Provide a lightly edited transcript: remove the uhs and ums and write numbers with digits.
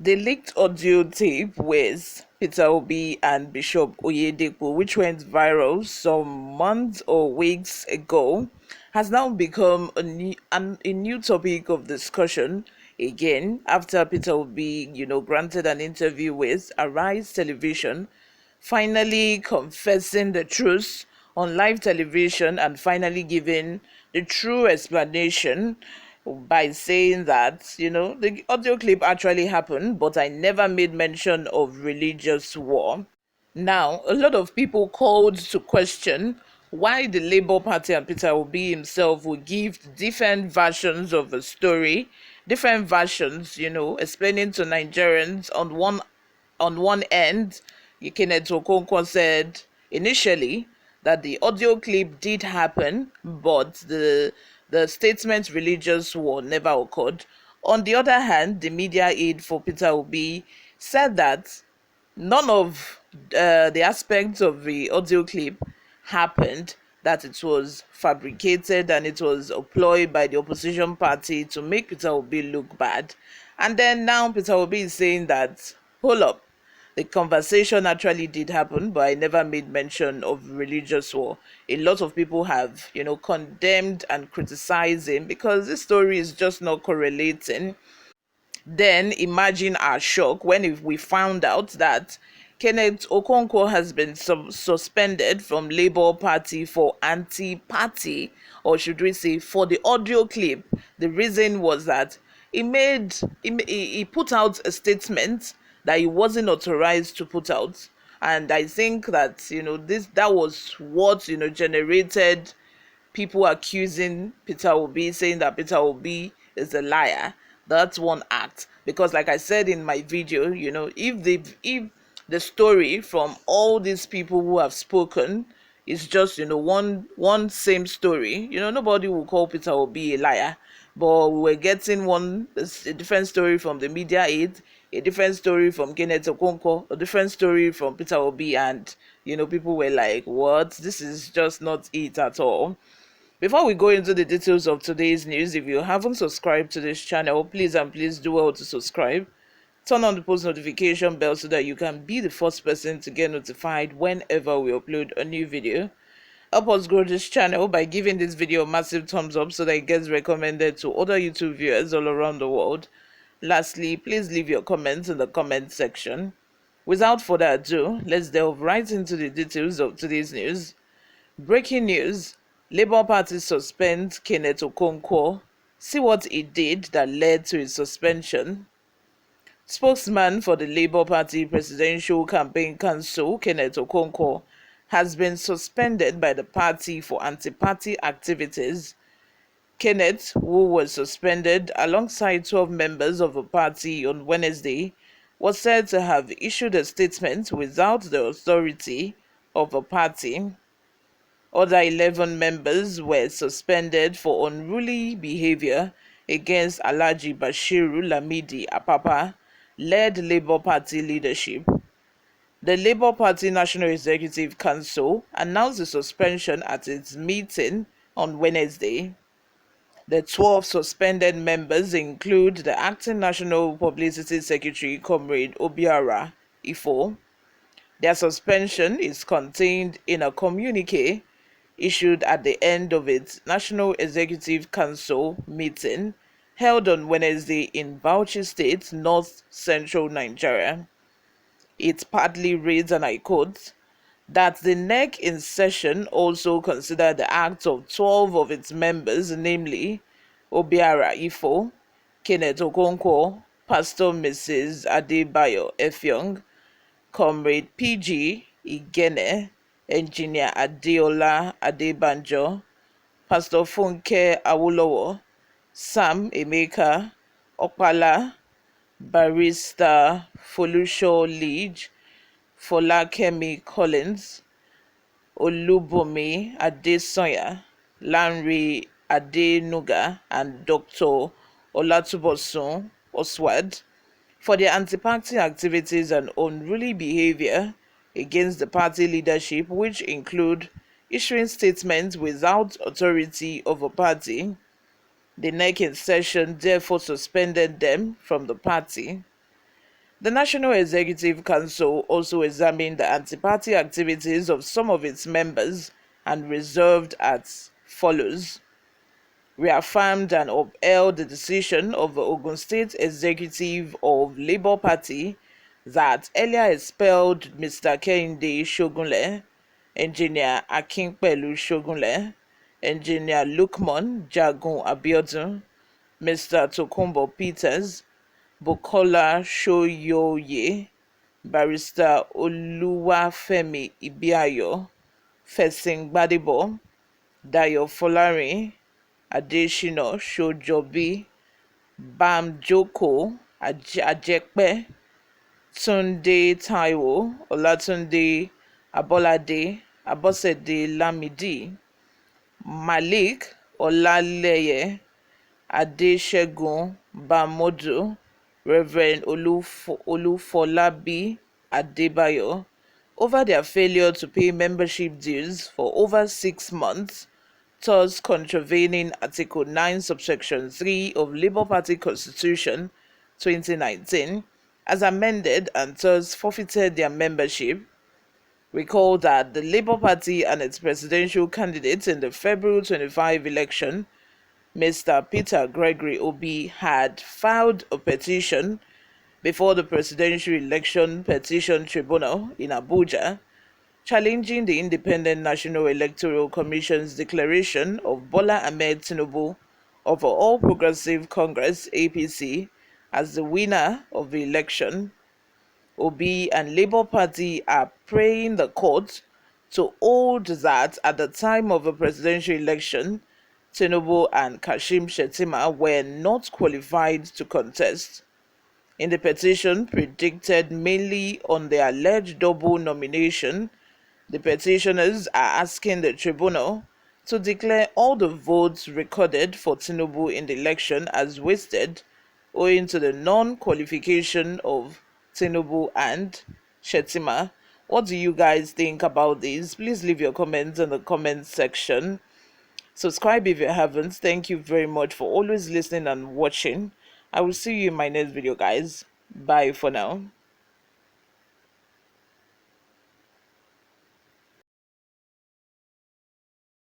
The leaked audio tape with Peter Obi and Bishop Oyedepo, which went viral some months or weeks ago, has now become a new topic of discussion again after Peter Obi, granted an interview with Arise Television, finally confessing the truth on live television and finally giving the true explanation by saying that, the audio clip actually happened, but I never made mention of religious war. Now, a lot of people called to question why the Labour Party and Peter Obi himself will give different versions of a story, different versions, explaining to Nigerians on one end. Kenneth Okonkwo said initially that the audio clip did happen, but the statement religious war never occurred. On the other hand, the media aide for Peter Obi said that none of the aspects of the audio clip happened, that it was fabricated and it was employed by the opposition party to make Peter Obi look bad. And then now Peter Obi is saying that, hold up, the conversation actually did happen, but I never made mention of religious war. A lot of people have, condemned and criticized him because this story is just not correlating. Then imagine our shock when we found out that Kenneth Okonkwo has been suspended from Labour Party for anti-party, or should we say for the audio clip. The reason was that he put out a statement that he wasn't authorized to put out, and I think that that was what generated people accusing Peter Obi, saying that Peter Obi is a liar. That's one act. Because like I said in my video, if the story from all these people who have spoken is just, one same story, nobody will call Peter Obi a liar. But we were getting a different story from the media aid, a different story from Kenneth Okonkwo, a different story from Peter Obi, and people were like, what? This is just not it at all. Before we go into the details of today's news, if you haven't subscribed to this channel, please do well to subscribe. Turn on the post notification bell so that you can be the first person to get notified whenever we upload a new video. Help us grow this channel by giving this video a massive thumbs up so that it gets recommended to other YouTube viewers all around the world. Lastly, please leave your comments in the comment section. Without further ado, let's delve right into the details of today's news. Breaking news: Labour Party suspends Kenneth Okonkwo. See what he did that led to his suspension. Spokesman for the Labour Party Presidential Campaign Council, Kenneth Okonkwo, has been suspended by the party for anti-party activities. Kenneth, who was suspended alongside 12 members of the party on Wednesday, was said to have issued a statement without the authority of the party. Other 11 members were suspended for unruly behavior against Alhaji Bashiru Lamidi Apapa led Labour Party leadership. The Labour Party National Executive Council announced the suspension at its meeting on Wednesday. The 12 suspended members include the acting National Publicity Secretary, Comrade Obiara Ifo. Their suspension is contained in a communique issued at the end of its National Executive Council meeting held on Wednesday in Bauchi State, north central Nigeria. It partly reads, and I quote, that the NEC in session also considered the acts of 12 of its members, namely Obiara Ifo, Kenneth Okonkwo, Pastor Mrs. Adebayo Efyong, Comrade PG Igene, Engineer Adeola Adebanjo, Pastor Funke Awolowo, Sam Emeka Okpala, Barrister Folusho Lige, Folakemi Collins, Olubomi Adesoya, Lanre Adenuga, and Dr. Olatubosun Oswald for their anti-party activities and unruly behavior against the party leadership, which include issuing statements without authority of a party. The NEC in session therefore suspended them from the party. The National Executive Council also examined the anti-party activities of some of its members and resolved as follows: reaffirmed and upheld the decision of the Ogun State Executive of Labour Party that earlier expelled Mr. Kehinde Shogunle, Engineer Akinpelu Shogunle, Engineer Lukman Jagun Abiodun, Mr. Tokunbo Peters, Bukola Soyoye, Barrister Oluwafemi Ibiayo, Fesin Gbadebo, Dayo Folarin, Adesina Sojobi, Bamjoko Ajepe, Tunde Taiwo, Olatunde Abolade, Abosede Lamidi, Malik Olaleye, Adesegun Bamodu, Reverend Olufolabi Adebayo, over their failure to pay membership dues for over 6 months, thus contravening Article 9, subsection 3 of Labour Party Constitution 2019, as amended, and thus forfeited their membership. Recall that the Labour Party and its presidential candidate in the February 25 election, Mr. Peter Gregory Obi, had filed a petition before the Presidential Election Petition Tribunal in Abuja, challenging the Independent National Electoral Commission's declaration of Bola Ahmed Tinubu of the All Progressive Congress (APC) as the winner of the election. Obi and Labour Party are praying the court to hold that at the time of the presidential election, Tinubu and Kashim Shettima were not qualified to contest. In the petition, predicted mainly on the alleged double nomination, the petitioners are asking the tribunal to declare all the votes recorded for Tinubu in the election as wasted, owing to the non-qualification of Tinubu and Shettima. What do you guys think about this? Please leave your comments in the comment section. Subscribe if you haven't. Thank you very much for always listening and watching. I will see you in my next video, guys. Bye for now.